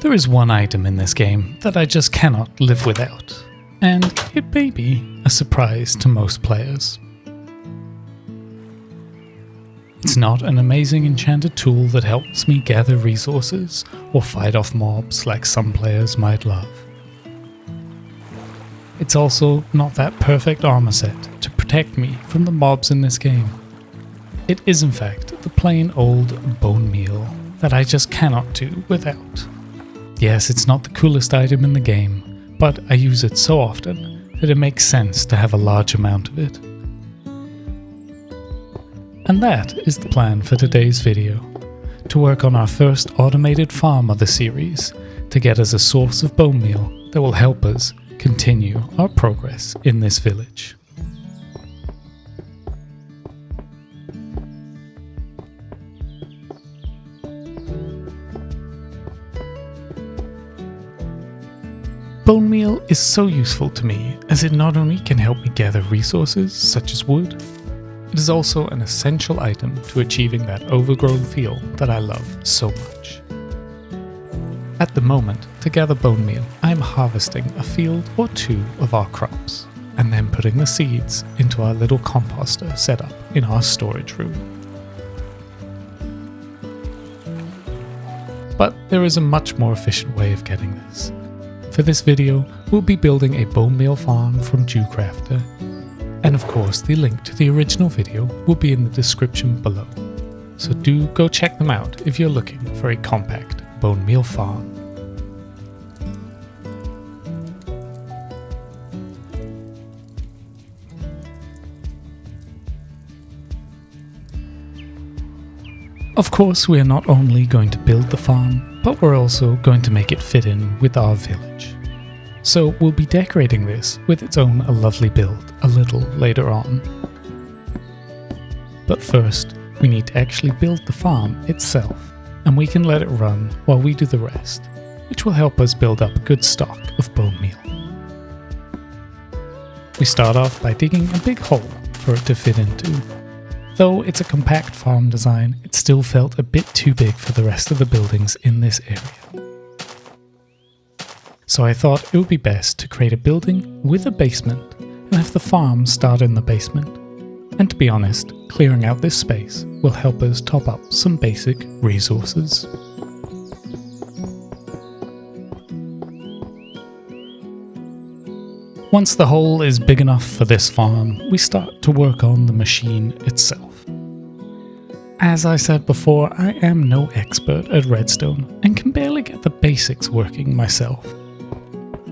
There is one item in this game that I just cannot live without, and it may be a surprise to most players. It's not an amazing enchanted tool that helps me gather resources or fight off mobs like some players might love. It's also not that perfect armor set to protect me from the mobs in this game. It is in fact the plain old Bonemeal that I just cannot do without. Yes, it's not the coolest item in the game, but I use it so often that it makes sense to have a large amount of it. And that is the plan for today's video, to work on our first automated farm of the series to get us a source of bone meal that will help us continue our progress in this village. Bone meal is so useful to me as it not only can help me gather resources such as wood, it is also an essential item to achieving that overgrown feel that I love so much. At the moment, to gather bone meal, I am harvesting a field or two of our crops, and then putting the seeds into our little composter set up in our storage room. But there is a much more efficient way of getting this. For this video, we'll be building a bone meal farm from Dewcrafter, and of course the link to the original video will be in the description below, so do go check them out if you're looking for a compact bone meal farm. Of course, we are not only going to build the farm, but we're also going to make it fit in with our village. So we'll be decorating this with its own lovely build a little later on. But first, we need to actually build the farm itself, and we can let it run while we do the rest, which will help us build up a good stock of bone meal. We start off by digging a big hole for it to fit into. Though it's a compact farm design, it still felt a bit too big for the rest of the buildings in this area. So I thought it would be best to create a building with a basement and have the farm start in the basement. And to be honest, clearing out this space will help us top up some basic resources. Once the hole is big enough for this farm, we start to work on the machine itself. As I said before, I am no expert at Redstone and can barely get the basics working myself.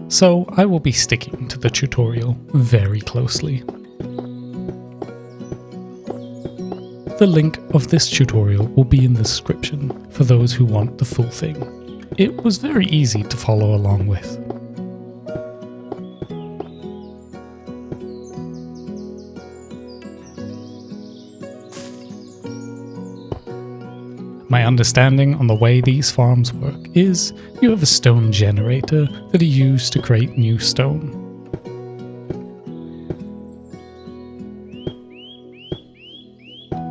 So I will be sticking to the tutorial very closely. The link of this tutorial will be in the description for those who want the full thing. It was very easy to follow along with. My understanding on the way these farms work is you have a stone generator that is used to create new stone.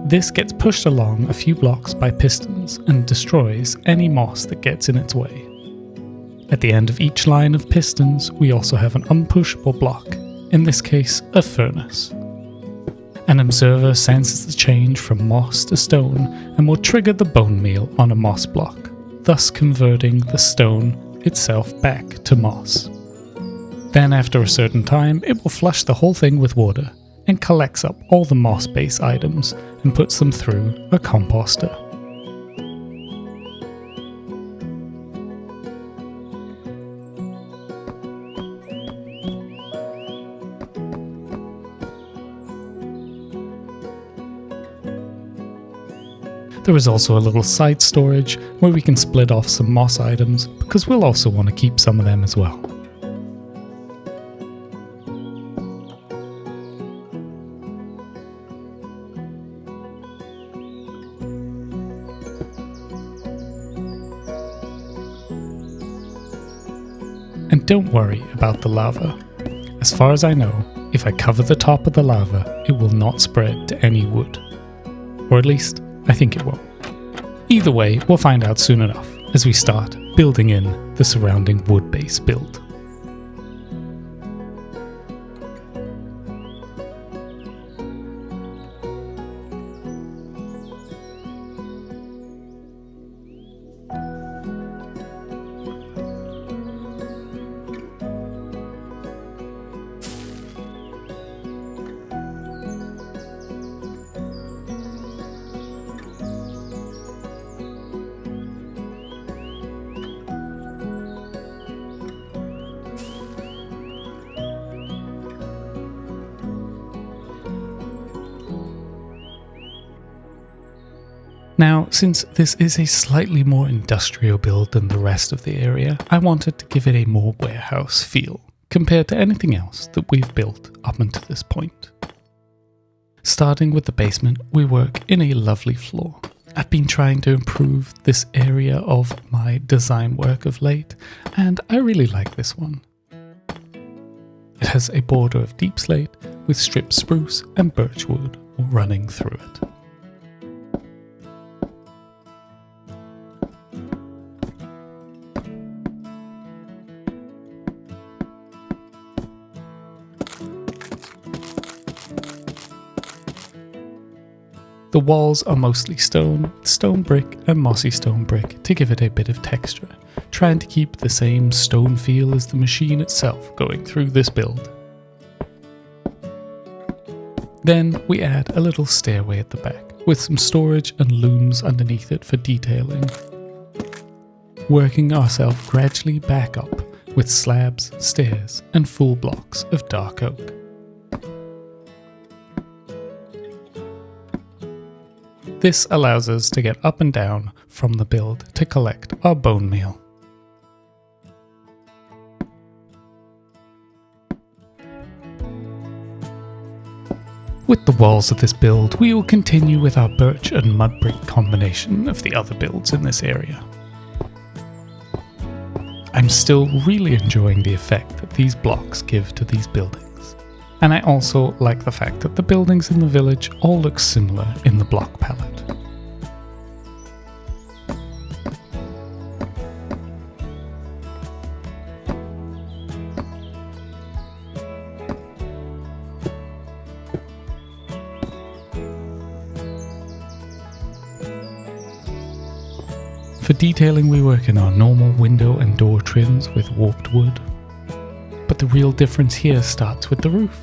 This gets pushed along a few blocks by pistons and destroys any moss that gets in its way. At the end of each line of pistons, we also have an unpushable block, in this case a furnace. An observer senses the change from moss to stone and will trigger the bone meal on a moss block, thus converting the stone itself back to moss. Then after a certain time, it will flush the whole thing with water and collects up all the moss-based items and puts them through a composter. There is also a little side storage where we can split off some moss items because we'll also want to keep some of them as well. And don't worry about the lava. As far as I know, if I cover the top of the lava, it will not spread to any wood. Or at least, I think it won't. Either way, we'll find out soon enough as we start building in the surrounding wood base build. Now, since this is a slightly more industrial build than the rest of the area, I wanted to give it a more warehouse feel, compared to anything else that we've built up until this point. Starting with the basement, we work in a lovely floor. I've been trying to improve this area of my design work of late, and I really like this one. It has a border of deep slate with stripped spruce and birch wood running through it. The walls are mostly stone, with stone brick and mossy stone brick to give it a bit of texture, trying to keep the same stone feel as the machine itself going through this build. Then we add a little stairway at the back, with some storage and looms underneath it for detailing. Working ourselves gradually back up with slabs, stairs and full blocks of dark oak. This allows us to get up and down from the build to collect our bone meal. With the walls of this build, we will continue with our birch and mud brick combination of the other builds in this area. I'm still really enjoying the effect that these blocks give to these buildings. And I also like the fact that the buildings in the village all look similar in the block palette. For detailing, we work in our normal window and door trims with warped wood. But the real difference here starts with the roof.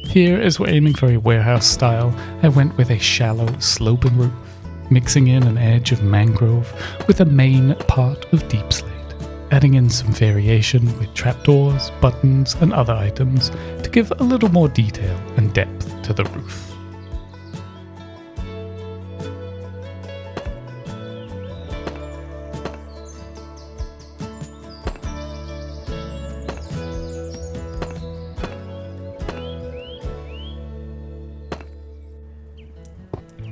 Here, as we're aiming for a warehouse style, I went with a shallow, sloping roof, mixing in an edge of mangrove with a main part of deep slate, adding in some variation with trapdoors, buttons and other items to give a little more detail and depth to the roof.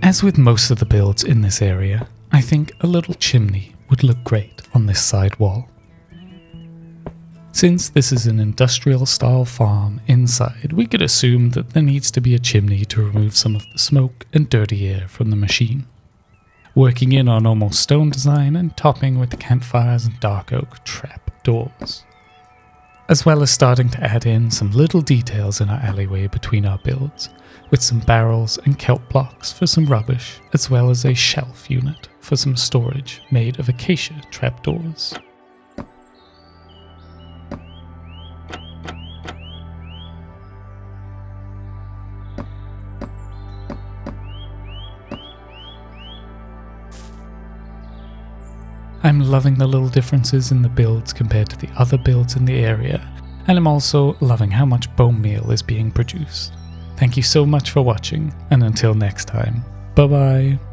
As with most of the builds in this area, I think a little chimney would look great on this side wall. Since this is an industrial style farm inside, we could assume that there needs to be a chimney to remove some of the smoke and dirty air from the machine. Working in our normal stone design and topping with the campfires and dark oak trap doors. As well as starting to add in some little details in our alleyway between our builds, with some barrels and kelp blocks for some rubbish, as well as a shelf unit for some storage made of acacia trapdoors. I'm loving the little differences in the builds compared to the other builds in the area, and I'm also loving how much bone meal is being produced. Thank you so much for watching, and until next time, bye bye.